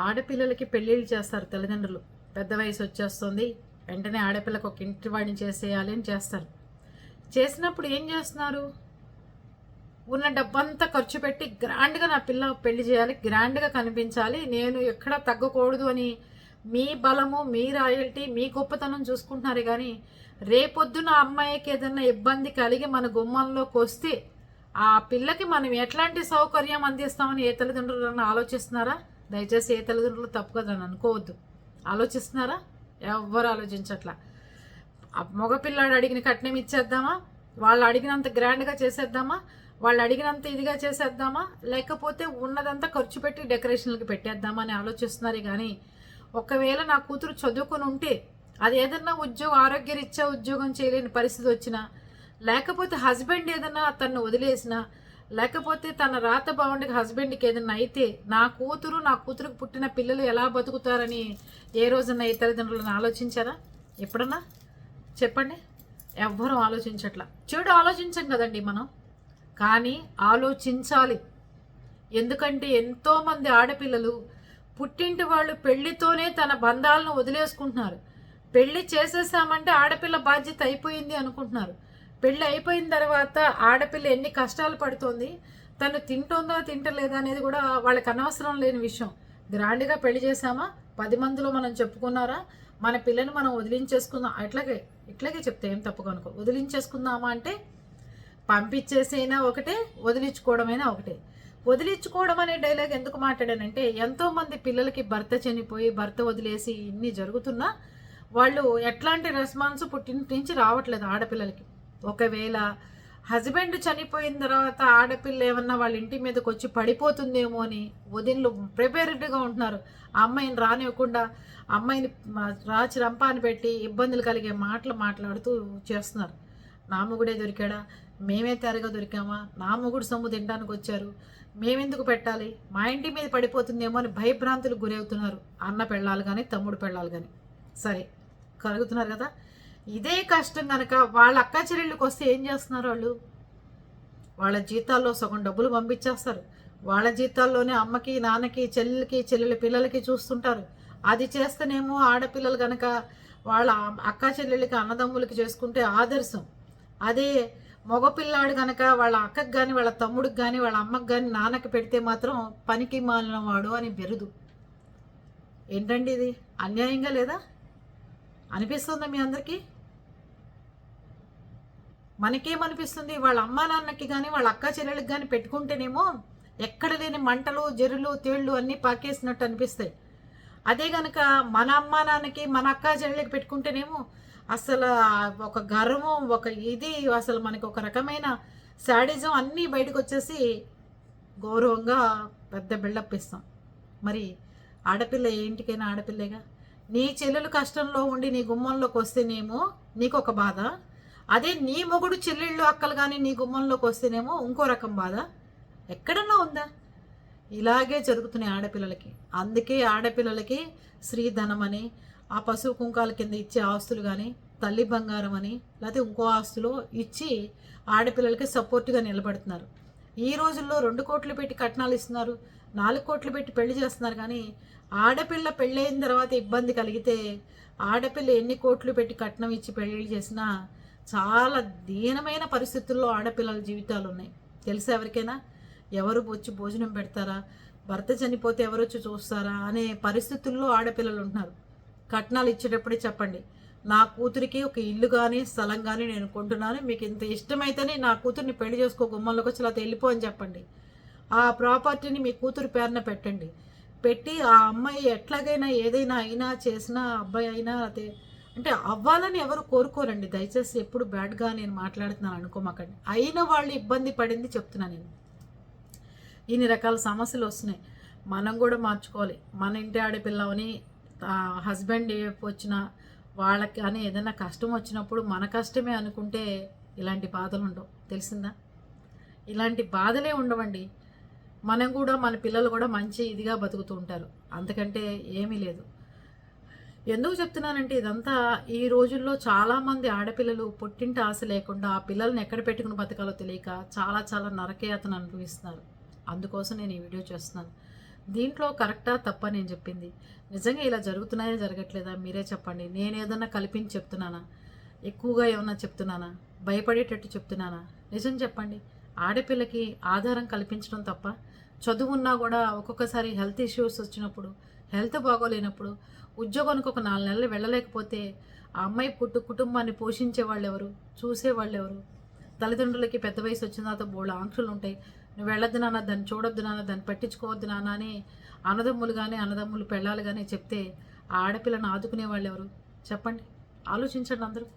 ఆడపిల్లలకి పెళ్ళిళ్ళు చేస్తారు తల్లిదండ్రులు. పెద్ద వయసు వచ్చేస్తుంది, వెంటనే ఆడపిల్లకు ఒక ఇంటి వాడిని చేసేయాలి అని చేస్తారు. చేసినప్పుడు ఏం చేస్తున్నారు? ఉన్న డబ్బంతా ఖర్చు పెట్టి గ్రాండ్గా నా పిల్ల పెళ్లి చేయాలి, గ్రాండ్గా కనిపించాలి, నేను ఎక్కడా తగ్గకూడదు అని మీ బలము, మీ రాయల్టీ, మీ గొప్పతనం చూసుకుంటున్నారు. కానీ రేపొద్దున అమ్మాయికి ఏదైనా ఇబ్బంది కలిగి మన గుమ్మంలోకి వస్తే ఆ పిల్లకి మనం ఎట్లాంటి సౌకర్యం అందిస్తామని ఏ తల్లిదండ్రులన్నా ఆలోచిస్తున్నారా? దయచేసి ఏ తల్లిదండ్రులు తప్పు కదని అనుకోవద్దు. ఆలోచిస్తున్నారా? ఎవ్వరు ఆలోచించట్లా. మగపిల్లాడు అడిగిన కట్నం ఇచ్చేద్దామా, వాళ్ళు అడిగినంత గ్రాండ్గా చేసేద్దామా, వాళ్ళు అడిగినంత ఇదిగా చేసేద్దామా, లేకపోతే ఉన్నదంతా ఖర్చు పెట్టి డెకరేషన్లకి పెట్టేద్దామా అని ఆలోచిస్తున్నారు. కానీ ఒకవేళ నా కూతురు చదువుకుని ఉంటే అది ఏదన్నా ఆరోగ్యరీత్యా ఉద్యోగం చేయలేని పరిస్థితి వచ్చినా, లేకపోతే హస్బెండ్ ఏదన్నా తను వదిలేసినా, లేకపోతే తన రాత బాగుండక హస్బెండ్కి ఏదన్నా అయితే నా కూతురుకు పుట్టిన పిల్లలు ఎలా బతుకుతారని ఏ రోజున ఈ తల్లిదండ్రులను ఆలోచించారా? ఎప్పుడన్నా చెప్పండి. ఎవ్వరూ ఆలోచించట్లా. చెడు ఆలోచించం కదండి మనం, కానీ ఆలోచించాలి. ఎందుకంటే ఎంతోమంది ఆడపిల్లలు పుట్టింటి వాళ్ళు పెళ్లితోనే తన బంధాలను వదిలేసుకుంటున్నారు. పెళ్లి చేసేసామంటే ఆడపిల్ల బాధ్యత అయిపోయింది అనుకుంటున్నారు. పెళ్ళి అయిపోయిన తర్వాత ఆడపిల్ల ఎన్ని కష్టాలు పడుతోంది, తను తింటుందో తింటలేదా అనేది కూడా వాళ్ళకి అనవసరం లేని విషయం. గ్రాండ్గా పెళ్లి చేసామా, 10 మందిలో మనం చెప్పుకున్నారా, మన పిల్లని మనం వదిలించేసుకుందాం, ఇట్లాగే చెప్తే ఏం తప్పుగా అనుకో. వదిలించేసుకుందామా అంటే పంపించేసైనా ఒకటే, వదిలించుకోవడమైనా ఒకటే. వదిలించుకోవడం అనే డైలాగ్ ఎందుకు మాట్లాడానంటే, ఎంతోమంది పిల్లలకి భర్త చనిపోయి భర్త వదిలేసి ఇన్ని జరుగుతున్నా వాళ్ళు ఎట్లాంటి రెస్పాన్స్ పుట్టింటి నుంచి రావట్లేదు ఆడపిల్లలకి. ఒకవేళ హస్బెండ్ చనిపోయిన తర్వాత ఆడపిల్ల ఏమన్నా వాళ్ళ ఇంటి మీదకి వచ్చి పడిపోతుందేమో అని వదినలు ప్రిపేర్డ్గా ఉంటున్నారు. ఆ అమ్మాయిని రానివ్వకుండా అమ్మాయిని రాచి రంపాన్ని పెట్టి ఇబ్బందులు కలిగే మాటలు మాట్లాడుతూ చేస్తున్నారు. నా మొగుడే దొరికాడా, మేమే తెరగా దొరికామా, నా మొగుడు సొమ్ము తినడానికి వచ్చారు, మేమెందుకు పెట్టాలి, మా ఇంటి మీద పడిపోతుందేమో అని భయభ్రాంతులకు గురవుతున్నారు అన్న పెళ్ళాలు కానీ తమ్ముడు పెళ్ళాలు కానీ. సరే కలుగుతున్నారు కదా. ఇదే కష్టం కనుక వాళ్ళ అక్క చెల్లెళ్ళకి వస్తే ఏం చేస్తున్నారు? వాళ్ళ జీతాల్లో సగం డబ్బులు పంపించేస్తారు. వాళ్ళ జీతాల్లోనే అమ్మకి నాన్నకి చెల్లెళ్ళ పిల్లలకి చూస్తుంటారు. అది చేస్తేనేమో ఆడపిల్లలు కనుక వాళ్ళ అక్క చెల్లెళ్ళకి అన్నదమ్ములకి చేసుకుంటే ఆదర్శం. అదే మగపిల్లాడు కనుక వాళ్ళ అక్కకి కానీ వాళ్ళ తమ్ముడికి కానీ వాళ్ళ అమ్మకి కానీ నాన్నకి పెడితే మాత్రం పనికి మాలిన వాడు అని బెరుదు. ఏంటండి ఇది? అన్యాయంగా లేదా అనిపిస్తుందా మీ అందరికీ? మనకేమనిపిస్తుంది? వాళ్ళ అమ్మా నాన్నకి కానీ వాళ్ళ అక్క చెల్లెళ్ళకి కానీ పెట్టుకుంటేనేమో ఎక్కడ లేని మంటలు జరులు తేళ్ళు అన్నీ పాకేసినట్టు అనిపిస్తాయి. అదే కనుక మన అమ్మా నాన్నకి మన అక్క చెల్లెళ్ళకి పెట్టుకుంటేనేమో అసలు ఒక గర్వం, ఒక ఇది, అసలు మనకి ఒక రకమైన శాడిజం అన్నీ బయటకు వచ్చేసి గౌరవంగా పెద్ద బిల్డప్ ఇస్తాం. మరి ఆడపిల్ల ఏంటికైనా ఆడపిల్లేగా. నీ చెల్లెలు కష్టంలో ఉండి నీ గుమ్మంలోకి వస్తేనేమో నీకు ఒక బాధ, అదే నీ మొగుడు చెల్లెళ్ళు అక్కలు కానీ నీ గుమ్మంలోకి వస్తేనేమో ఇంకో రకం బాధ. ఎక్కడన్నా ఉందా? ఇలాగే జరుగుతున్నాయి ఆడపిల్లలకి. అందుకే ఆడపిల్లలకి స్త్రీధనం అని, ఆ పశువు కుంకాల కింద ఇచ్చే ఆస్తులు కానీ, తల్లి బంగారం అని, లేకపోతే ఇంకో ఆస్తులో ఇచ్చి ఆడపిల్లలకి సపోర్ట్గా నిలబడుతున్నారు. ఈ రోజుల్లో 2 కోట్లు పెట్టి కట్నాలు ఇస్తున్నారు, 4 కోట్లు పెట్టి పెళ్లి చేస్తున్నారు. కానీ ఆడపిల్ల పెళ్ళైన తర్వాత ఇబ్బంది కలిగితే ఆడపిల్ల ఎన్ని కోట్లు పెట్టి కట్నం ఇచ్చి పెళ్ళిళ్ళు చేసినా చాలా దీనమైన పరిస్థితుల్లో ఆడపిల్లల జీవితాలు ఉన్నాయి. తెలుసా ఎవరికైనా? ఎవరు వచ్చి భోజనం పెడతారా, భర్త చనిపోతే ఎవరు వచ్చి చూస్తారా అనే పరిస్థితుల్లో ఆడపిల్లలు ఉంటున్నారు. కట్నాలు ఇచ్చేటప్పుడే చెప్పండి, నా కూతురికి ఒక ఇల్లు కానీ స్థలం కానీ నేను కొంటున్నాను, మీకు ఇంత ఇష్టమైతేనే నా కూతుర్ని పెళ్లి చేసుకో, గుమ్మంలోకి వచ్చి అలా వెళ్ళిపో అని చెప్పండి. ఆ ప్రాపర్టీని మీ కూతురు పేరున పెట్టండి. పెట్టి ఆ అమ్మాయి ఎట్లాగైనా ఏదైనా అయినా చేసినా, అబ్బాయి అయినా అదే అంటే అవ్వాలని ఎవరు కోరుకోరండి. దయచేసి ఎప్పుడు బ్యాడ్గా నేను మాట్లాడుతున్నాను అనుకోమాకండి. అయిన వాళ్ళు ఇబ్బంది పడింది చెప్తున్నాను నేను. ఇన్ని రకాల సమస్యలు వస్తున్నాయి, మనం కూడా మార్చుకోవాలి. మన ఇంటి ఆడపిల్లవని హస్బెండ్ వచ్చిన వాళ్ళకి కానీ ఏదైనా కష్టం వచ్చినప్పుడు మన కష్టమే అనుకుంటే ఇలాంటి బాధలు ఉండవు. తెలిసిందా? ఇలాంటి బాధలే ఉండవండి. మనం కూడా మన పిల్లలు కూడా మంచి ఇదిగా బతుకుతూ ఉంటారు. అంతకంటే ఏమీ లేదు. ఎందుకు చెప్తున్నానంటే ఇదంతా ఈ రోజుల్లో చాలామంది ఆడపిల్లలు పుట్టింటి ఆశ లేకుండా ఆ పిల్లల్ని ఎక్కడ పెట్టుకుని బతకాలో తెలియక చాలా చాలా నరకయాతన అనుభవిస్తున్నారు. అందుకోసం నేను ఈ వీడియో చేస్తున్నాను. దీంట్లో కరెక్టా తప్పా నేను చెప్పింది? నిజంగా ఇలా జరుగుతున్నాయా జరగట్లేదా మీరే చెప్పండి. నేను ఏదన్నా కల్పించి చెప్తున్నానా? ఎక్కువగా ఏమన్నా చెప్తున్నానా? భయపడేటట్టు చెప్తున్నానా? నిజం చెప్పండి. ఆడపిల్లకి ఆధారం కల్పించడం తప్ప, చదువున్నా కూడా ఒక్కొక్కసారి హెల్త్ ఇష్యూస్ వచ్చినప్పుడు, హెల్త్ బాగోలేనప్పుడు, ఉద్యోగానికి ఒక 4 నెలలు వెళ్ళలేకపోతే ఆ అమ్మాయి కుటుంబాన్ని పోషించే వాళ్ళెవరు? చూసేవాళ్ళెవరు? తల్లిదండ్రులకి పెద్ద వయసు వచ్చిన తర్వాత బోలెడు ఆంక్షలు ఉంటాయి. నువ్వు వెళ్ళొద్దు నాన్న, దాన్ని చూడొద్దు నాన్న, దాన్ని పట్టించుకోవద్దు నాన్న అని అన్నదమ్ములు కానీ, అన్నదమ్ములు పెళ్ళాలు కానీ చెప్తే ఆ ఆడపిల్లను ఆదుకునే వాళ్ళెవరు? చెప్పండి. ఆలోచించండి అందరూ.